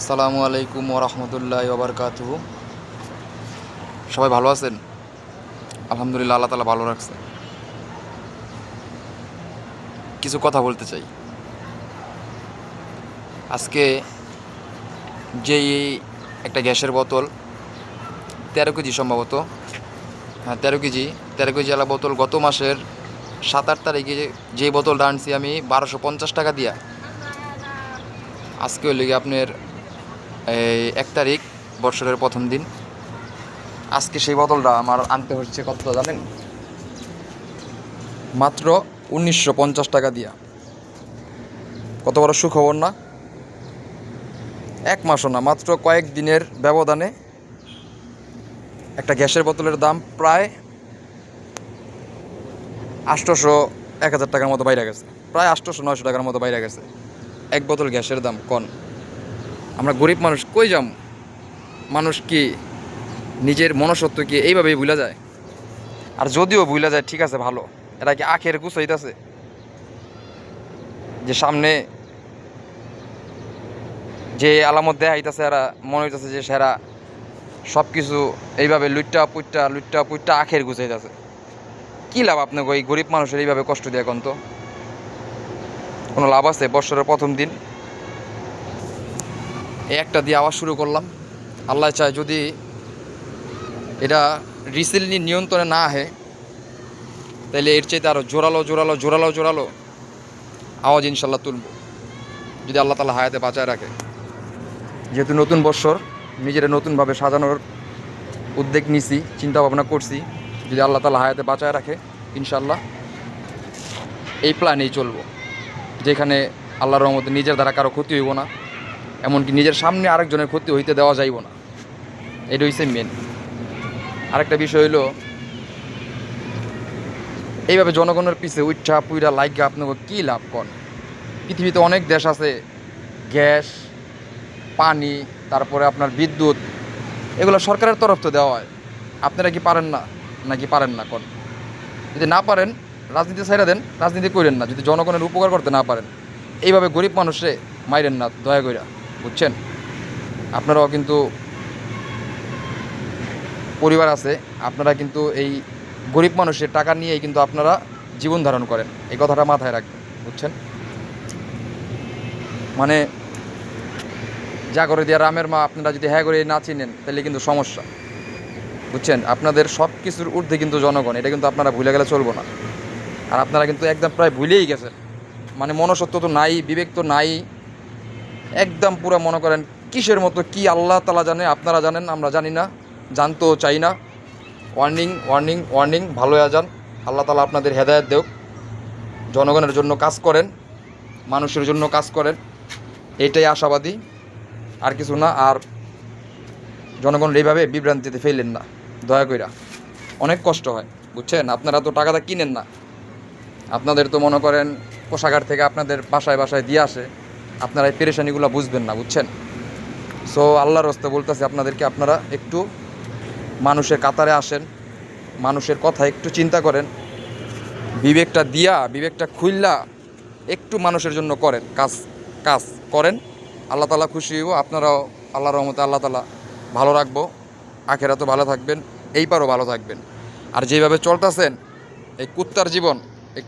আসসালামু আলাইকুম ওরহমতুল্লাহি ওবরকাতুহু। সবাই ভালো আছেন? আলহামদুলিল্লাহ, আল্লাহ তাআলা ভালো রাখছে। কিছু কথা বলতে চাই আজকে। যেই একটা গ্যাসের বোতল 13 কেজি সম্ভবত, হ্যাঁ 13 কেজি, 13 কেজি আলা বোতল গত মাসের 7-8 তারিখে যেই বোতলটা আনছি আমি 1250 টাকা দিয়া, আজকে হইলে গিয়ে আপনার এই 1 তারিখ, বৎসরের প্রথম দিন। আজকে সেই বোতলটা আমার আনতে হচ্ছে কত জানেন? মাত্র 1950 টাকা দিয়া। কত বড় সুখবর না? 1 মাসও না, মাত্র কয়েক দিনের ব্যবধানে একটা গ্যাসের বোতলের দাম প্রায় 800-1000 টাকার মতো বাইরে গেছে। প্রায় 800-900 টাকার মতো বাইরে গেছে এক বোতল গ্যাসের দাম। কন আমরা গরিব মানুষ কই যাম? মানুষ কি নিজের মনসত্ব কি এইভাবেই ভুলা যায়? আর যদিও ভুলা যায় ঠিক আছে, ভালো। এরা কি আখের গুছাইতেছে যে সামনে যে আলামত দেয়া হইতাছে, এরা মনে হইতেছে যে সেরা সব কিছু এইভাবে লুট্টা পুইট্টা আখের গুছাইতেছে। কী লাভ আপনাকে ওই গরিব মানুষের এইভাবে কষ্ট দিয়ে? এখন তো কোনো লাভ আছে? বৎসরের প্রথম দিন এই একটা দিয়ে আওয়াজ শুরু করলাম। আল্লাহ চায় যদি এটা রিসেন্টলি নিয়ন্ত্রণে না আহে, তাহলে এর চাইতে আরও জোরালো আওয়াজ ইনশাল্লাহ তুলব, যদি আল্লাহ তাআলা হায়াতে বাঁচায় রাখে। যেহেতু নতুন বৎসর, নিজেরা নতুনভাবে সাজানোর উদ্যোগ নিছি, চিন্তা ভাবনা করছি, যদি আল্লাহ তাআলা হায়াতে বাঁচায় রাখে ইনশাল্লাহ এই প্ল্যানেই চলবো, যেখানে আল্লাহর রহমতে নিজের দ্বারা কারো ক্ষতি হইব না, এমনকি নিজের সামনে আরেকজনের ক্ষতি হইতে দেওয়া যাইব না। এটা হচ্ছে মেন। আরেকটা বিষয় হইলো, এইভাবে জনগণের পিছে উচ্ছা পুইরা লাইগা আপনাকে কী লাভ? কন পৃথিবীতে অনেক দেশ আছে, গ্যাস, পানি, তারপরে আপনার বিদ্যুৎ, এগুলো সরকারের তরফ তো দেওয়া হয়। আপনারা কি পারেন না? নাকি পারেন না? কন যদি না পারেন, রাজনীতি ছাইড়া দেন, রাজনীতি করেন না। যদি জনগণের উপকার করতে না পারেন, এইভাবে গরিব মানুষে মাইরেন না দয়া কইরা, বুঝছেন? আপনারাও কিন্তু পরিবার আছে, আপনারা কিন্তু এই গরিব মানুষের টাকা নিয়েই কিন্তু আপনারা জীবন ধারণ করেন। এই কথাটা মাথায় রাখবেন, বুঝছেন? মানে যা করে দিয়া রামের মা, আপনারা যদি হ্যাঁ করে না চিনেন তাহলে কিন্তু সমস্যা, বুঝছেন? আপনাদের সব কিছুর ঊর্ধ্বে কিন্তু জনগণ, এটা কিন্তু আপনারা ভুলে গেলে চলবো না। আর আপনারা কিন্তু একদম প্রায় ভুলেই গেছেন, মানে মনুষ্যত্ব তো নাই, বিবেক তো নাই, একদম পুরো মনে করেন কিসের মতো কি আল্লাহ তাআলা জানে, আপনারা জানেন, আমরা জানি না, জানতেও চাই না। ওয়ার্নিং ওয়ার্নিং ওয়ার্নিং, ভালো হয়ে যান। আল্লাহ তাআলা আপনাদের হেদায়েত দেওক। জনগণের জন্য কাজ করেন, মানুষের জন্য কাজ করেন, এটাই আশাবাদী, আর কিছু না। আর জনগণের এইভাবে বিভ্রান্তিতে ফেললেন না দয়া কইরা, অনেক কষ্ট হয়, বুঝছেন? আপনারা তো টাকাটা কিনেন না, আপনাদের তো মনে করেন কোষাগার থেকে আপনাদের বাসায় বাসায় দিয়ে আসে, আপনারা এই পেরেশানিগুলো বুঝবেন না, বুঝছেন? সো আল্লাহর রাস্তে বলতেছি আপনাদেরকে, আপনারা একটু মানুষের কাতারে আসেন, মানুষের কথা একটু চিন্তা করেন, বিবেকটা দিয়া, বিবেকটা খুইল্লা একটু মানুষের জন্য করেন, কাজ কাজ করেন। আল্লাহ তাআলা খুশি হইব, আপনারাও আল্লাহর রহমতে আল্লাহ তাআলা ভালো রাখবো, আখেরাতেও ভালো থাকবেন, এইবারও ভালো থাকবেন। আর যেভাবে চলতেছেন এই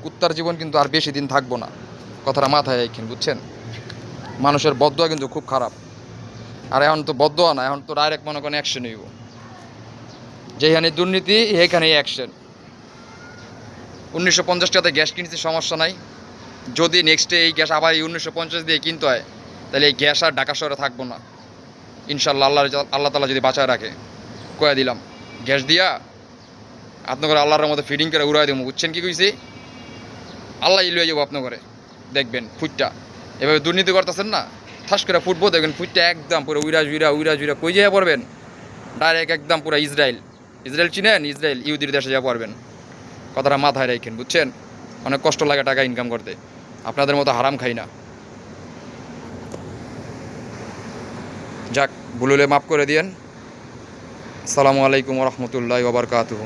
কুত্তার জীবন কিন্তু আর বেশি দিন থাকবো না, কথাটা মাথায় রাখেন, বুঝছেন? মানুষের বদদোয়া কিন্তু খুব খারাপ। আর এখন তো বদদোয়া না, এখন তো ডাইরেক্ট মনে করেন অ্যাকশন হইব। যেখানে দুর্নীতি সেইখানেই অ্যাকশন। 1950 টাকাতে গ্যাস কিনতে সমস্যা নাই, যদি নেক্সটে এই গ্যাস আবার এই 1950 দিয়ে কিনতে হয়, তাহলে এই গ্যাস আর ঢাকা শহরে থাকবো না ইনশাল্লাহ। আল্লাহ তাআলা যদি বাঁচায় রাখে, কয়ে দিলাম, গ্যাস দিয়া আপনার আল্লাহর মধ্যে ফিডিং করে উড়াই দেবো, বুঝছেন কি কইছি? আল্লাহ লুয়ে যাবো আপনার ঘরে, দেখবেন ফুটটা এভাবে দুর্নীতি করতেছেন না, ঠাস করে ফুটবো, দেখবেন ফুটটা একদম পুরো উইরা কই যেয়ে পড়বেন, ডাইরেক্ট একদম পুরো ইসরায়েল চিনেন? ইসরায়েল ইহুদির দেশে যা পড়বেন। কথাটা মাথায় রাখেন, বুঝছেন? অনেক কষ্ট লাগে টাকা ইনকাম করতে, আপনাদের মতো হারাম খাই না। যাক, ভুল হলে মাফ করে দিয়েন। আসসালামু আলাইকুম ওয়া রাহমাতুল্লাহি ওয়া বারাকাতুহু।